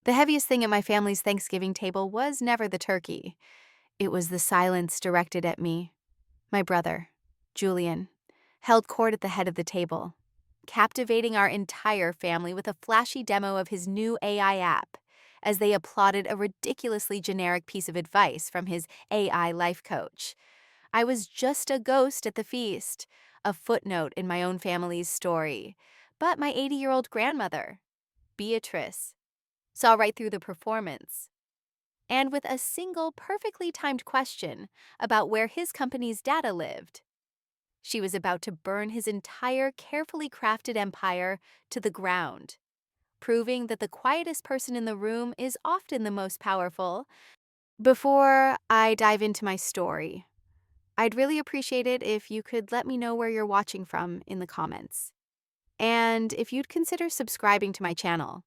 The heaviest thing at my family's Thanksgiving table was never the turkey. It was the silence directed at me. My brother, Julian, held court at the head of the table, captivating our entire family with a flashy demo of his new AI app as they applauded a ridiculously generic piece of advice from his AI life coach. I was just a ghost at the feast, a footnote in my own family's story. But my 80-year-old grandmother, Beatrice, saw right through the performance. And with a single perfectly timed question about where his company's data lived, she was about to burn his entire carefully crafted empire to the ground, proving that the quietest person in the room is often the most powerful. Before I dive into my story, I'd really appreciate it if you could let me know where you're watching from in the comments. And if you'd consider subscribing to my channel,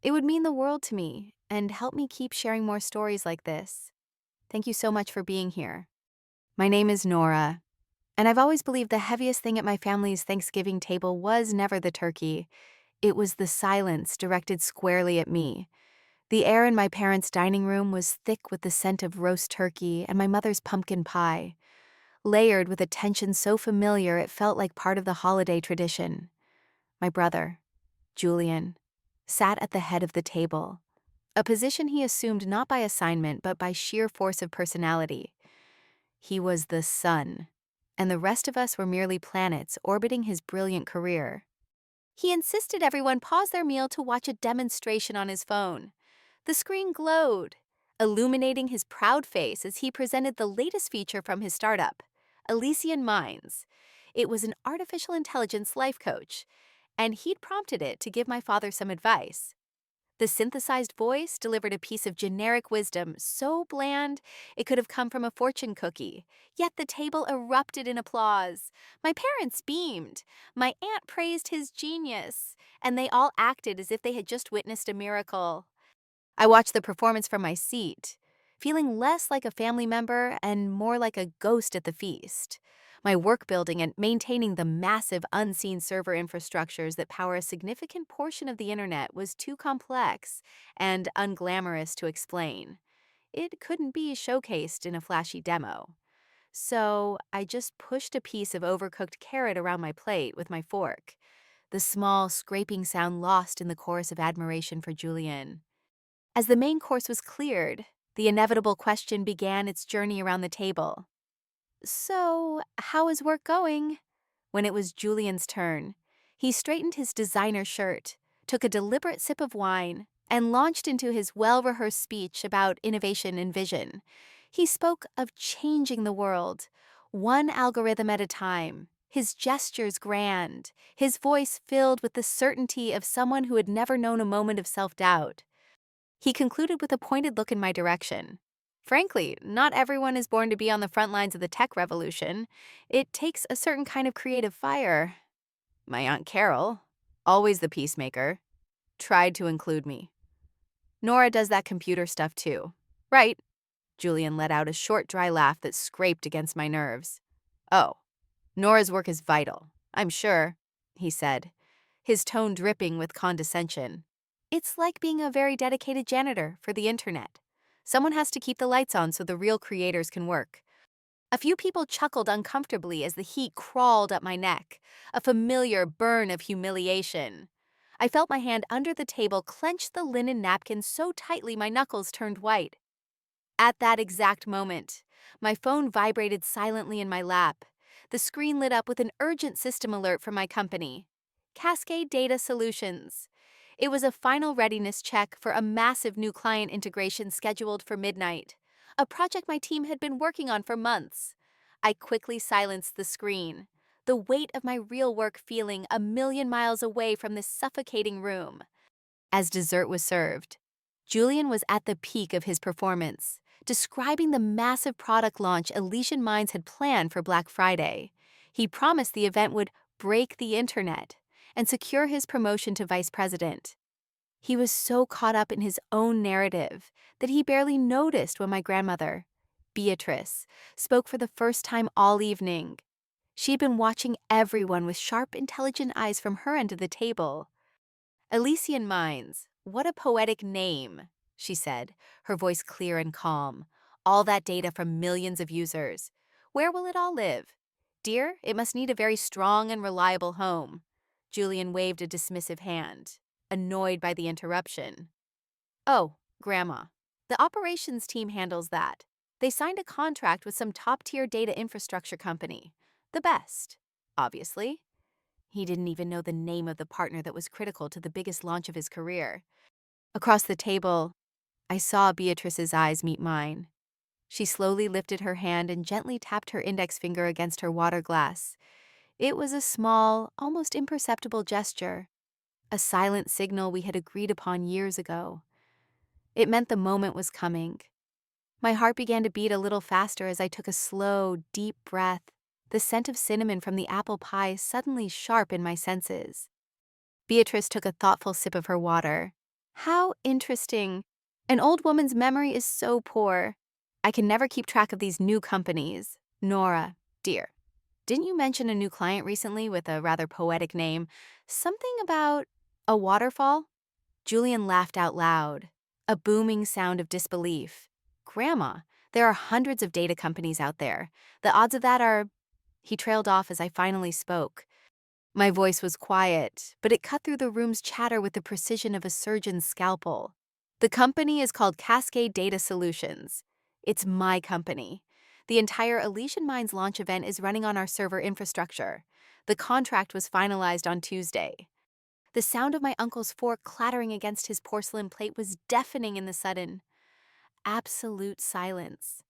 it would mean the world to me and help me keep sharing more stories like this. Thank you so much for being here. My name is Nora, and I've always believed the heaviest thing at my family's Thanksgiving table was never the turkey. It was the silence directed squarely at me. The air in my parents' dining room was thick with the scent of roast turkey and my mother's pumpkin pie, layered with a tension so familiar it felt like part of the holiday tradition. My brother, Julian, sat at the head of the table, a position he assumed not by assignment but by sheer force of personality. He was the sun, and the rest of us were merely planets orbiting his brilliant career. He insisted everyone pause their meal to watch a demonstration on his phone. The screen glowed, illuminating his proud face as he presented the latest feature from his startup, Elysian Minds. It was an artificial intelligence life coach, and he'd prompted it to give my father some advice. The synthesized voice delivered a piece of generic wisdom so bland it could have come from a fortune cookie, yet the table erupted in applause. My parents beamed, my aunt praised his genius, and they all acted as if they had just witnessed a miracle. I watched the performance from my seat, feeling less like a family member and more like a ghost at the feast. My work building and maintaining the massive unseen server infrastructures that power a significant portion of the internet was too complex and unglamorous to explain. It couldn't be showcased in a flashy demo. So I just pushed a piece of overcooked carrot around my plate with my fork, the small scraping sound lost in the chorus of admiration for Julian. As the main course was cleared, the inevitable question began its journey around the table. "So, how is work going?" When it was Julian's turn, he straightened his designer shirt, took a deliberate sip of wine, and launched into his well-rehearsed speech about innovation and vision. He spoke of changing the world, one algorithm at a time, his gestures grand, his voice filled with the certainty of someone who had never known a moment of self-doubt. He concluded with a pointed look in my direction. Frankly, not everyone is born to be on the front lines of the tech revolution. It takes a certain kind of creative fire. My Aunt Carol, always the peacemaker, tried to include me. "Nora does that computer stuff too, right?" Julian let out a short, dry laugh that scraped against my nerves. "Oh, Nora's work is vital, I'm sure," he said, his tone dripping with condescension. "It's like being a very dedicated janitor for the internet. Someone has to keep the lights on so the real creators can work." A few people chuckled uncomfortably as the heat crawled up my neck, a familiar burn of humiliation. I felt my hand under the table clench the linen napkin so tightly my knuckles turned white. At that exact moment, my phone vibrated silently in my lap. The screen lit up with an urgent system alert from my company, Cascade Data Solutions. It was a final readiness check for a massive new client integration scheduled for midnight, a project my team had been working on for months. I quickly silenced the screen, the weight of my real work feeling a million miles away from this suffocating room. As dessert was served, Julian was at the peak of his performance, describing the massive product launch Elysian Minds had planned for Black Friday. He promised the event would break the internet and secure his promotion to vice president. He was so caught up in his own narrative that he barely noticed when my grandmother, Beatrice, spoke for the first time all evening. She'd been watching everyone with sharp, intelligent eyes from her end of the table. Elysian Minds, What a poetic name, she said, her voice clear and calm. All that data from millions of users. Where will it all live? Dear, it must need a very strong and reliable home. Julian waved a dismissive hand, annoyed by the interruption. Oh, Grandma. The operations team handles that. They signed a contract with some top-tier data infrastructure company. The best, obviously. He didn't even know the name of the partner that was critical to the biggest launch of his career. Across the table, I saw Beatrice's eyes meet mine. She slowly lifted her hand and gently tapped her index finger against her water glass. It was a small, almost imperceptible gesture, a silent signal we had agreed upon years ago. It meant the moment was coming. My heart began to beat a little faster as I took a slow, deep breath, the scent of cinnamon from the apple pie suddenly sharp in my senses. Beatrice took a thoughtful sip of her water. How interesting. An old woman's memory is so poor. I can never keep track of these new companies. Nora, dear, didn't you mention a new client recently with a rather poetic name? Something about a waterfall? Julian laughed out loud, a booming sound of disbelief. Grandma, there are hundreds of data companies out there. The odds of that are… He trailed off as I finally spoke. My voice was quiet, but it cut through the room's chatter with the precision of a surgeon's scalpel. The company is called Cascade Data Solutions. It's my company. The entire Elysian Mines launch event is running on our server infrastructure. The contract was finalized on Tuesday. The sound of my uncle's fork clattering against his porcelain plate was deafening in the sudden. Absolute silence.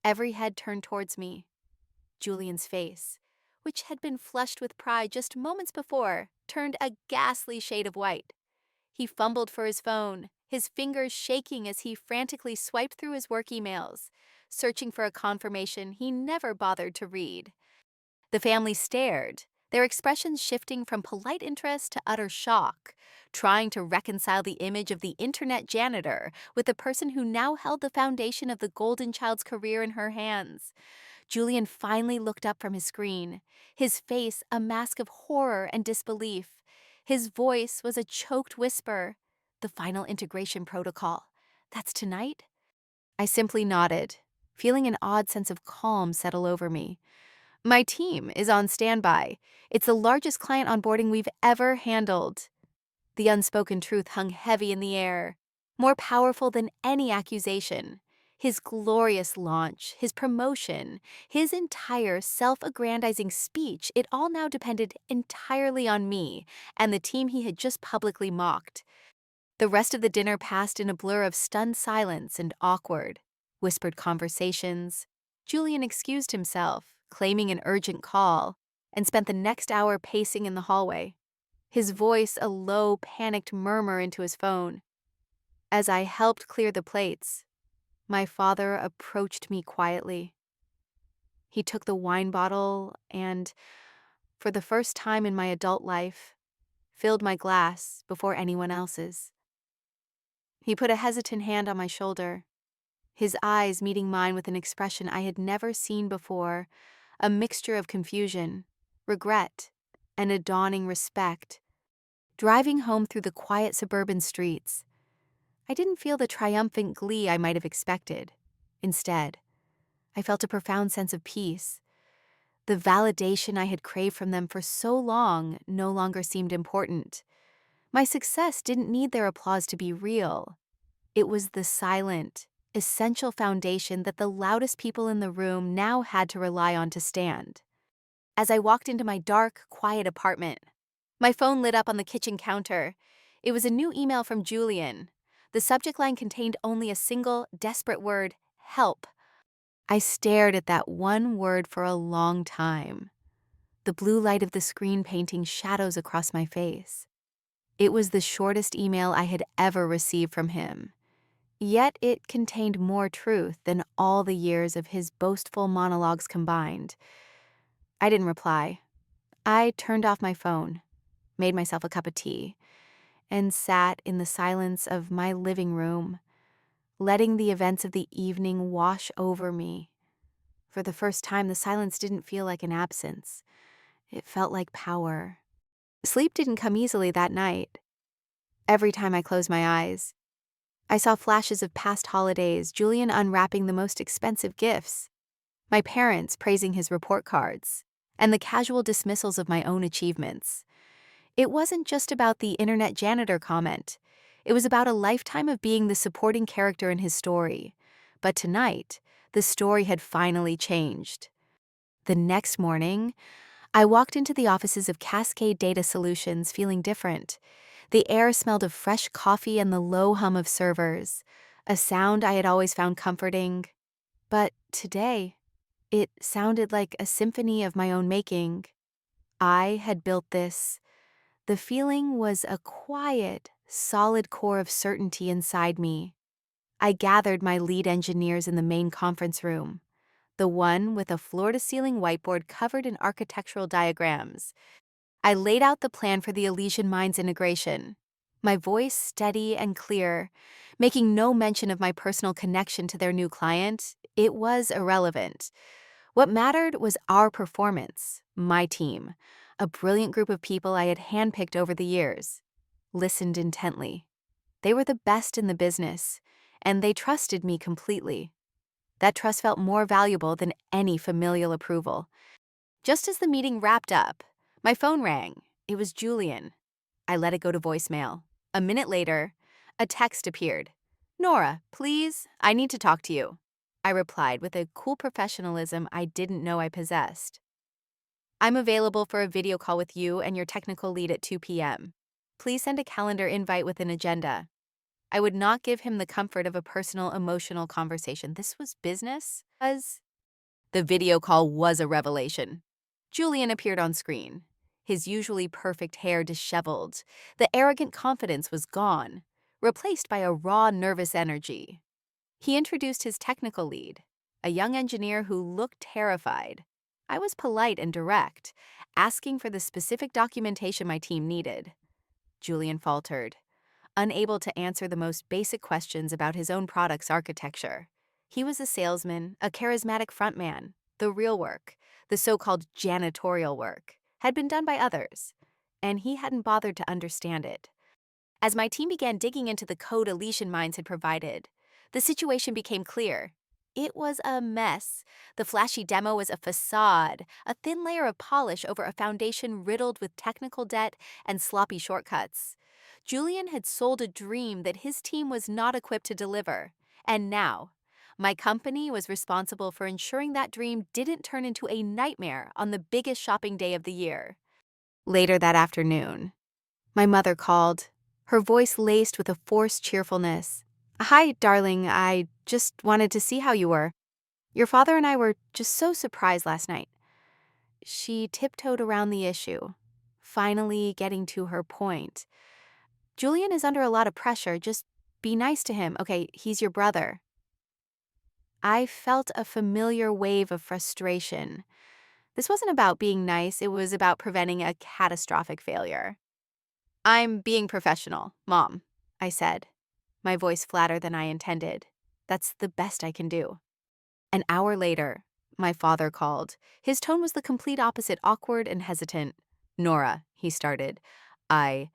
Every head turned towards me. Julian's face, which had been flushed with pride just moments before, turned a ghastly shade of white. He fumbled for his phone, his fingers shaking as he frantically swiped through his work emails, searching for a confirmation he never bothered to read. The family stared, their expressions shifting from polite interest to utter shock, trying to reconcile the image of the internet janitor with the person who now held the foundation of the golden child's career in her hands. Julian finally looked up from his screen, his face a mask of horror and disbelief. His voice was a choked whisper. The final integration protocol. That's tonight? I simply nodded, feeling an odd sense of calm settle over me. My team is on standby. It's the largest client onboarding we've ever handled. The unspoken truth hung heavy in the air, more powerful than any accusation. His glorious launch, his promotion, his entire self-aggrandizing speech, it all now depended entirely on me and the team he had just publicly mocked. The rest of the dinner passed in a blur of stunned silence and awkward, whispered conversations. Julian excused himself, claiming an urgent call, and spent the next hour pacing in the hallway, his voice a low, panicked murmur into his phone. As I helped clear the plates, my father approached me quietly. He took the wine bottle and, for the first time in my adult life, filled my glass before anyone else's. He put a hesitant hand on my shoulder, his eyes meeting mine with an expression I had never seen before, a mixture of confusion, regret, and a dawning respect. Driving home through the quiet suburban streets, I didn't feel the triumphant glee I might have expected. Instead, I felt a profound sense of peace. The validation I had craved from them for so long no longer seemed important. My success didn't need their applause to be real. It was the silent, essential foundation that the loudest people in the room now had to rely on to stand. As I walked into my dark, quiet apartment, my phone lit up on the kitchen counter. It was a new email from Julian. The subject line contained only a single, desperate word, help. I stared at that one word for a long time, the blue light of the screen painting shadows across my face. It was the shortest email I had ever received from him. Yet it contained more truth than all the years of his boastful monologues combined. I didn't reply. I turned off my phone, made myself a cup of tea, and sat in the silence of my living room, letting the events of the evening wash over me. For the first time, the silence didn't feel like an absence. It felt like power. Sleep didn't come easily that night. Every time I closed my eyes, I saw flashes of past holidays, Julian unwrapping the most expensive gifts, my parents praising his report cards, and the casual dismissals of my own achievements. It wasn't just about the internet janitor comment. It was about a lifetime of being the supporting character in his story. But tonight, the story had finally changed. The next morning, I walked into the offices of Cascade Data Solutions feeling different. The air smelled of fresh coffee and the low hum of servers, a sound I had always found comforting. But today, it sounded like a symphony of my own making. I had built this. The feeling was a quiet, solid core of certainty inside me. I gathered my lead engineers in the main conference room, the one with a floor-to-ceiling whiteboard covered in architectural diagrams. I laid out the plan for the Elysian Mines integration, my voice steady and clear, making no mention of my personal connection to their new client. It was irrelevant. What mattered was our performance, my team, a brilliant group of people I had handpicked over the years, listened intently. They were the best in the business, and they trusted me completely. That trust felt more valuable than any familial approval. Just as the meeting wrapped up, my phone rang. It was Julian. I let it go to voicemail. A minute later, a text appeared. "Nora, please, I need to talk to you." I replied with a cool professionalism I didn't know I possessed. "I'm available for a video call with you and your technical lead at 2 p.m. Please send a calendar invite with an agenda." I would not give him the comfort of a personal, emotional conversation. This was business. The video call was a revelation. Julian appeared on screen, his usually perfect hair disheveled. The arrogant confidence was gone, replaced by a raw, nervous energy. He introduced his technical lead, a young engineer who looked terrified. I was polite and direct, asking for the specific documentation my team needed. Julian faltered, unable to answer the most basic questions about his own product's architecture. He was a salesman, a charismatic frontman. The real work, the so-called janitorial work, had been done by others, and he hadn't bothered to understand it. As my team began digging into the code Elysian Mines had provided, the situation became clear. It was a mess. The flashy demo was a facade, a thin layer of polish over a foundation riddled with technical debt and sloppy shortcuts. Julian had sold a dream that his team was not equipped to deliver, and now, my company was responsible for ensuring that dream didn't turn into a nightmare on the biggest shopping day of the year. Later that afternoon, my mother called, her voice laced with a forced cheerfulness. "Hi, darling, I just wanted to see how you were. Your father and I were just so surprised last night." She tiptoed around the issue, finally getting to her point. "Julian is under a lot of pressure. Just be nice to him. Okay, he's your brother." I felt a familiar wave of frustration. This wasn't about being nice, it was about preventing a catastrophic failure. "I'm being professional, Mom," I said, my voice flatter than I intended. "That's the best I can do." An hour later, my father called. His tone was the complete opposite, awkward and hesitant. "Nora," he started, I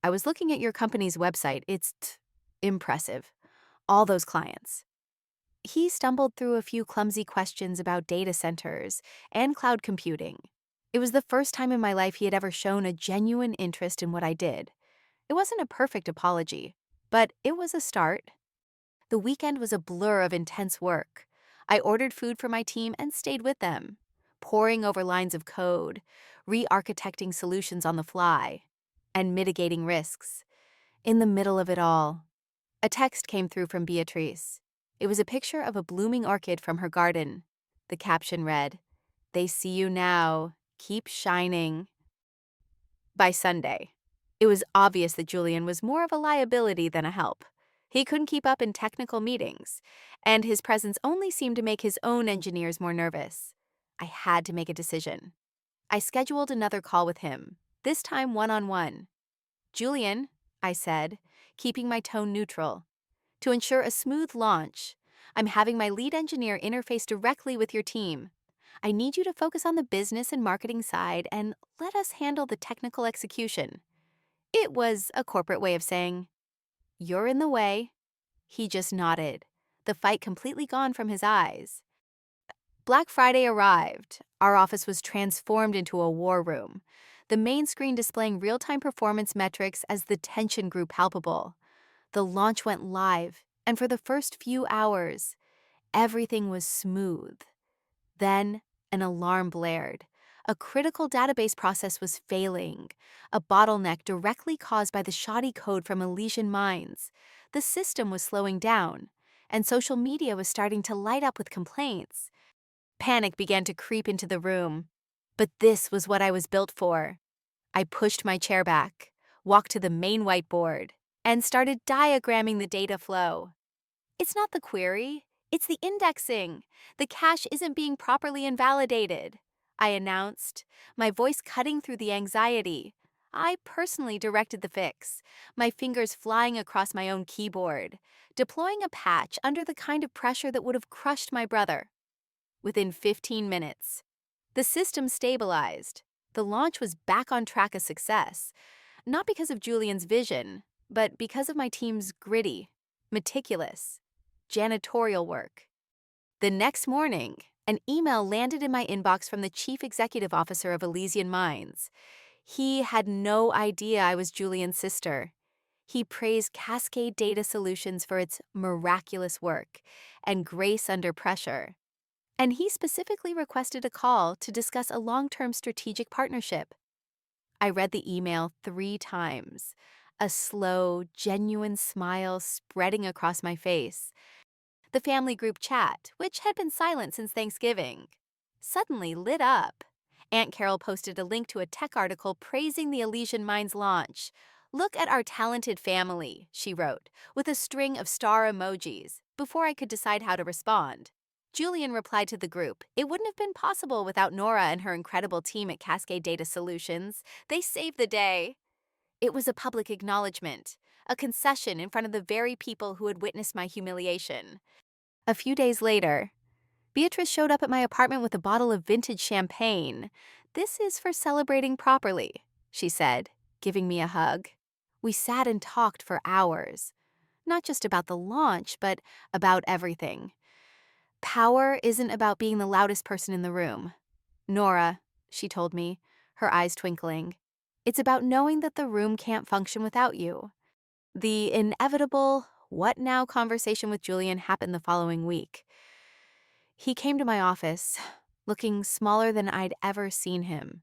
was looking at your company's website. It's impressive. All those clients." He stumbled through a few clumsy questions about data centers and cloud computing. It was the first time in my life he had ever shown a genuine interest in what I did. It wasn't a perfect apology, but it was a start. The weekend was a blur of intense work. I ordered food for my team and stayed with them, poring over lines of code, re-architecting solutions on the fly, and mitigating risks. In the middle of it all, a text came through from Beatrice. It was a picture of a blooming orchid from her garden. The caption read, "They see you now. Keep shining." By Sunday, it was obvious that Julian was more of a liability than a help. He couldn't keep up in technical meetings, and his presence only seemed to make his own engineers more nervous. I had to make a decision. I scheduled another call with him, this time one-on-one. "Julian," I said, keeping my tone neutral, "to ensure a smooth launch, I'm having my lead engineer interface directly with your team. I need you to focus on the business and marketing side and let us handle the technical execution. It was a corporate way of saying, "You're in the way." He just nodded, the fight completely gone from his eyes. Black Friday arrived. Our office was transformed into a war room, the main screen displaying real-time performance metrics as the tension grew palpable. The launch went live, and for the first few hours, everything was smooth. Then, an alarm blared. A critical database process was failing, a bottleneck directly caused by the shoddy code from Elysian Mines. The system was slowing down, and social media was starting to light up with complaints. Panic began to creep into the room. But this was what I was built for. I pushed my chair back, walked to the main whiteboard, and started diagramming the data flow. It's not the query, it's the indexing. The cache isn't being properly invalidated, I announced, my voice cutting through the anxiety. I personally directed the fix, my fingers flying across my own keyboard, deploying a patch under the kind of pressure that would have crushed my brother. Within 15 minutes, the system stabilized. The launch was back on track, a success, not because of Julian's vision, but because of my team's gritty, meticulous, janitorial work. The next morning, an email landed in my inbox from the chief executive officer of Elysian Mines. He had no idea I was Julian's sister. He praised Cascade Data Solutions for its miraculous work and grace under pressure. And he specifically requested a call to discuss a long-term strategic partnership. I read the email 3 times, a slow, genuine smile spreading across my face. The family group chat, which had been silent since Thanksgiving, suddenly lit up. Aunt Carol posted a link to a tech article praising the Elysian Mines launch. "Look at our talented family," she wrote, with a string of star emojis, before I could decide how to respond. Julian replied to the group, "It wouldn't have been possible without Nora and her incredible team at Cascade Data Solutions. They saved the day." It was a public acknowledgement, a concession in front of the very people who had witnessed my humiliation. A few days later, Beatrice showed up at my apartment with a bottle of vintage champagne. "This is for celebrating properly," she said, giving me a hug. We sat and talked for hours, not just about the launch, but about everything. Power isn't about being the loudest person in the room, Nora, she told me, her eyes twinkling. It's about knowing that the room can't function without you. The inevitable "what now" conversation with Julian happened the following week. He came to my office, looking smaller than I'd ever seen him.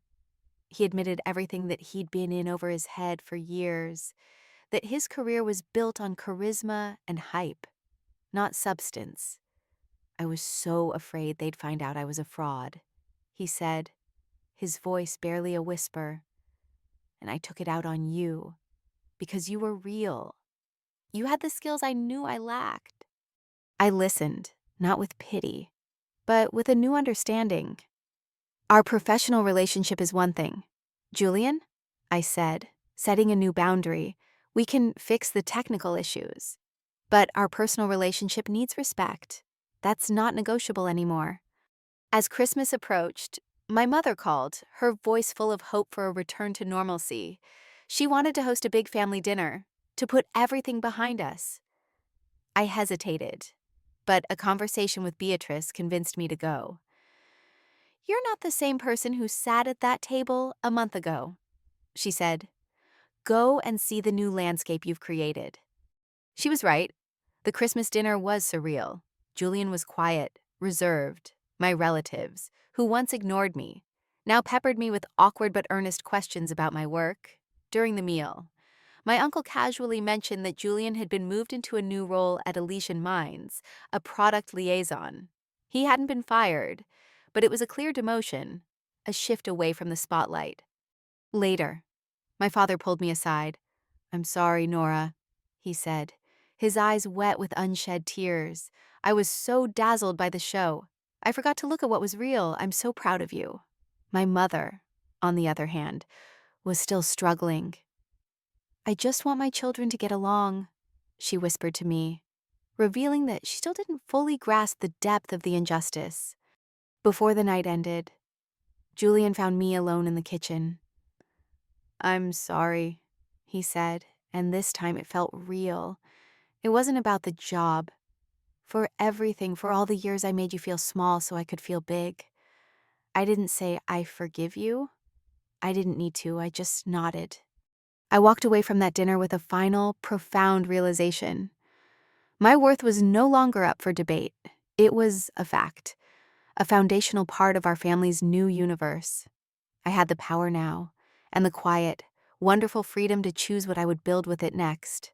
He admitted everything that he'd been in over his head for years, that his career was built on charisma and hype, not substance. "I was so afraid they'd find out I was a fraud," he said, his voice barely a whisper. "And I took it out on you, because you were real. You had the skills I knew I lacked." I listened, not with pity, but with a new understanding. "Our professional relationship is one thing. Julian," I said, setting a new boundary, "we can fix the technical issues. But our personal relationship needs respect. That's not negotiable anymore." As Christmas approached, my mother called, her voice full of hope for a return to normalcy. She wanted to host a big family dinner, to put everything behind us. I hesitated, but a conversation with Beatrice convinced me to go. "You're not the same person who sat at that table a month ago," she said. "Go and see the new landscape you've created." She was right. The Christmas dinner was surreal. Julian was quiet, reserved. My relatives, who once ignored me, now peppered me with awkward but earnest questions about my work. During the meal, my uncle casually mentioned that Julian had been moved into a new role at Elysian Mines, a product liaison. He hadn't been fired, but it was a clear demotion, a shift away from the spotlight. Later, my father pulled me aside. "I'm sorry, Nora," he said, his eyes wet with unshed tears. "I was so dazzled by the show. I forgot to look at what was real. I'm so proud of you." My mother, on the other hand, was still struggling. "I just want my children to get along," she whispered to me, revealing that she still didn't fully grasp the depth of the injustice. Before the night ended, Julian found me alone in the kitchen. "I'm sorry," he said, and this time it felt real. It wasn't about the job. For everything, for all the years I made you feel small so I could feel big. I didn't say, I forgive you. I didn't need to, I just nodded. I walked away from that dinner with a final, profound realization. My worth was no longer up for debate. It was a fact, a foundational part of our family's new universe. I had the power now, and the quiet, wonderful freedom to choose what I would build with it next.